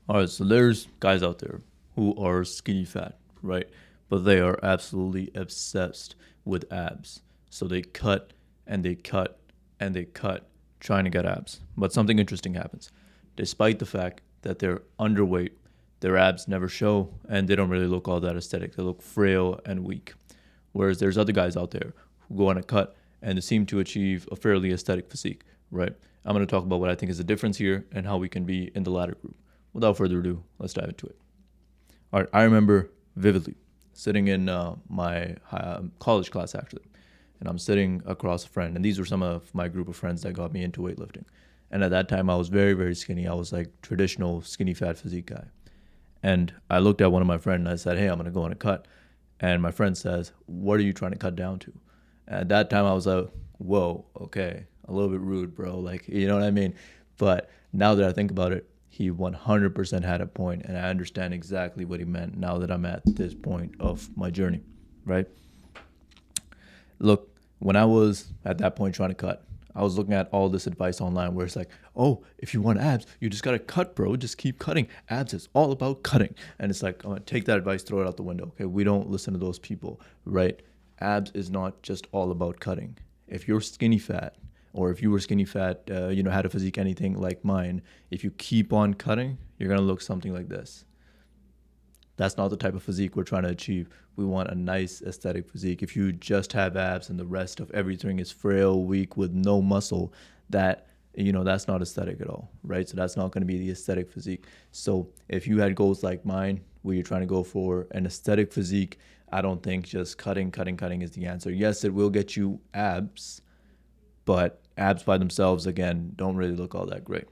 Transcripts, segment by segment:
All right, so there's guys out there who are skinny fat, right? But they are absolutely obsessed with abs. So they cut and they cut and they cut trying to get abs. But something interesting happens. Despite the fact that they're underweight, their abs never show and they don't really look all that aesthetic. They look frail and weak. Whereas there's other guys out there who go on a cut and they seem to achieve a fairly aesthetic physique, right? I'm going to talk about what I think is the difference here and how we can be in the latter group. Without further ado, let's dive into it. All right, I remember vividly sitting in my college class actually, and I'm sitting across a friend, and these were some of my group of friends that got me into weightlifting. And at that time, I was very, very skinny. I was like traditional skinny fat physique guy. And I looked at one of my friends and I said, "Hey, I'm gonna go on a cut." And my friend says, "What are you trying to cut down to?" And at that time, I was like, "Whoa, okay, a little bit rude, bro." Like, you know what I mean? But now that I think about it, he 100% had a point, and I understand exactly what he meant now that I'm at this point of my journey, right? Look, when I was at that point trying to cut, I was looking at all this advice online where it's like, oh, if you want abs, you just gotta cut, bro. Just keep cutting. Abs is all about cutting. And it's like, I'm gonna take that advice, throw it out the window. Okay, we don't listen to those people, right? Abs is not just all about cutting. If you're skinny fat, or if you were skinny fat, had a physique anything like mine, if you keep on cutting, you're gonna look something like this. That's not the type of physique we're trying to achieve. We want a nice aesthetic physique. If you just have abs and the rest of everything is frail, weak, with no muscle, that's not aesthetic at all, right? So that's not going to be the aesthetic physique. So if you had goals like mine, where you're trying to go for an aesthetic physique, I don't think just cutting is the answer. Yes, it will get you abs, but abs by themselves, again, don't really look all that great.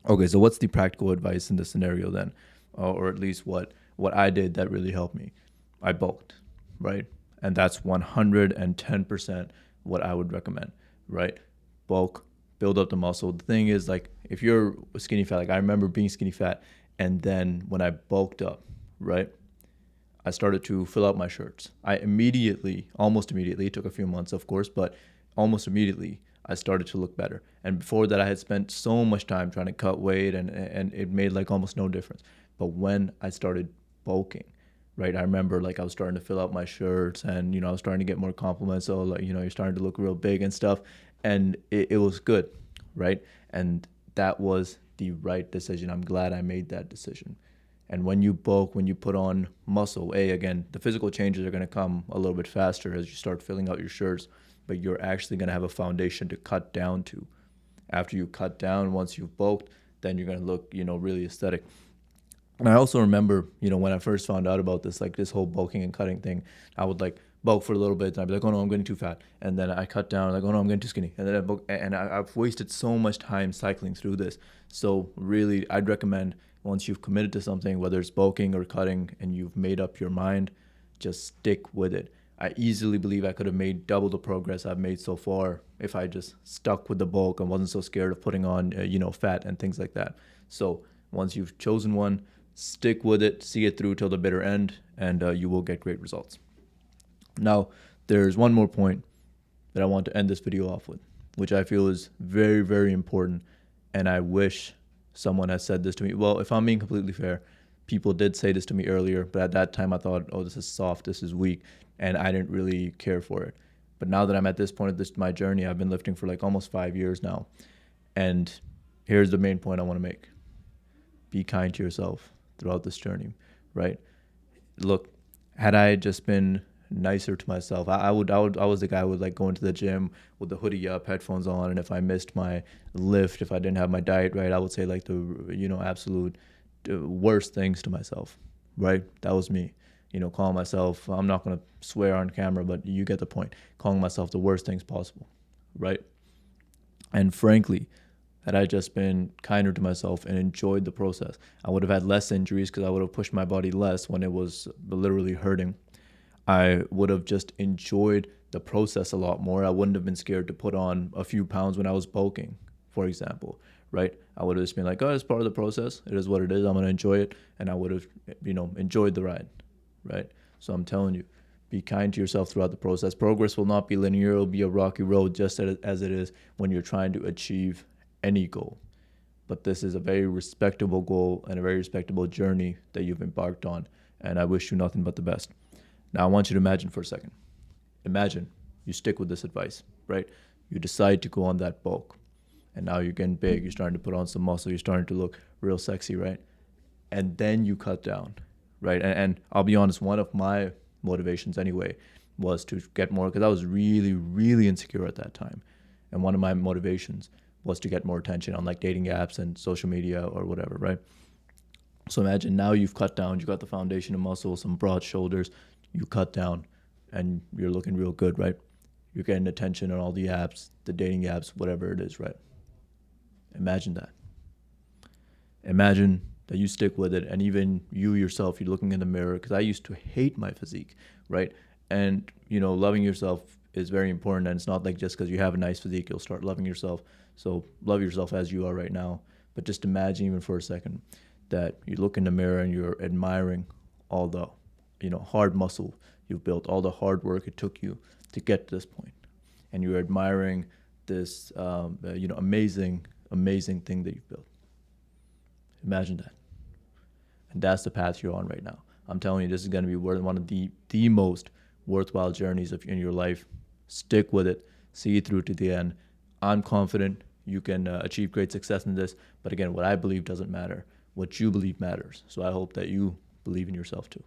Okay, so what's the practical advice in this scenario then? Or at least what I did that really helped me? I bulked, right? And that's 110% what I would recommend, right? Bulk, build up the muscle. The thing is, like, if you're skinny fat, like I remember being skinny fat, and then when I bulked up, right, I started to fill out my shirts. I immediately, almost immediately, it took a few months, of course, but almost immediately, I started to look better. And before that, I had spent so much time trying to cut weight, and it made like almost no difference. But when I started bulking, right, I remember like I was starting to fill out my shirts, and I was starting to get more compliments. So like you're starting to look real big and stuff, and it was good, right? And that was the right decision. I'm glad I made that decision. And when you bulk, when you put on muscle, again, the physical changes are going to come a little bit faster as you start filling out your shirts, but you're actually going to have a foundation to cut down to. After you cut down, once you've bulked, then you're going to look, really aesthetic. And I also remember, when I first found out about this, like this whole bulking and cutting thing, I would like bulk for a little bit, and I'd be like, oh no, I'm getting too fat. And then I cut down, like, oh no, I'm getting too skinny. And then I bulk, and I've wasted so much time cycling through this. So really, I'd recommend once you've committed to something, whether it's bulking or cutting, and you've made up your mind, just stick with it. I easily believe I could have made double the progress I've made so far if I just stuck with the bulk and wasn't so scared of putting on, fat and things like that. So once you've chosen one, stick with it, see it through till the bitter end, and you will get great results. Now, there's one more point that I want to end this video off with, which I feel is very, very important, and I wish someone has said this to me. Well, if I'm being completely fair, people did say this to me earlier, but at that time I thought, oh, this is soft, this is weak, and I didn't really care for it. But now that I'm at this point of my journey, I've been lifting for like almost 5 years now, and here's the main point I want to make. Be kind to yourself throughout this journey, right? Look, had I just been nicer to myself, I was the guy who would like go into the gym with the hoodie up, headphones on, and if I missed my lift, if I didn't have my diet right, I would say like the absolute worst things to myself, right? That was me, calling myself. I'm not gonna swear on camera, but you get the point. Calling myself the worst things possible, right? And frankly, had I just been kinder to myself and enjoyed the process, I would have had less injuries because I would have pushed my body less when it was literally hurting. I would have just enjoyed the process a lot more. I wouldn't have been scared to put on a few pounds when I was bulking, for example, right? I would have just been like, oh, it's part of the process. It is what it is. I'm going to enjoy it. And I would have, enjoyed the ride, right? So I'm telling you, be kind to yourself throughout the process. Progress will not be linear. It'll be a rocky road just as it is when you're trying to achieve any goal. but this is a very respectable goal and a very respectable journey that you've embarked on. And I wish you nothing but the best. Now, I want you to imagine for a second. Imagine you stick with this advice, right? You decide to go on that bulk. And now you're getting big. You're starting to put on some muscle. You're starting to look real sexy, right? And then you cut down, right? And I'll be honest, one of my motivations anyway was to get more, because I was really, really insecure at that time. And one of my motivations was to get more attention on like dating apps and social media or whatever, right? So imagine now you've cut down, you got the foundation of muscle, some broad shoulders, you cut down and you're looking real good, right? You're getting attention on all the apps, the dating apps, whatever it is, right? Imagine that. Imagine that you stick with it, and even you yourself, you're looking in the mirror, because I used to hate my physique, right? And, loving yourself is very important, and it's not like just because you have a nice physique, you'll start loving yourself. So love yourself as you are right now. But just imagine even for a second that you look in the mirror and you're admiring all the, hard muscle you've built, all the hard work it took you to get to this point. And you're admiring this, amazing, amazing thing that you've built. Imagine that. And that's the path you're on right now. I'm telling you, this is going to be one of the most worthwhile journeys in your life. Stick with it. See it through to the end. I'm confident you can achieve great success in this. But again, what I believe doesn't matter. What you believe matters. So I hope that you believe in yourself too.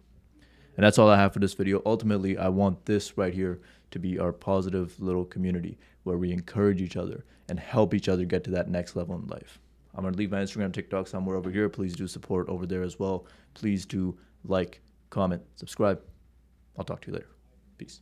And that's all I have for this video. Ultimately, I want this right here to be our positive little community where we encourage each other and help each other get to that next level in life. I'm going to leave my Instagram, TikTok somewhere over here. Please do support over there as well. Please do like, comment, subscribe. I'll talk to you later. Peace.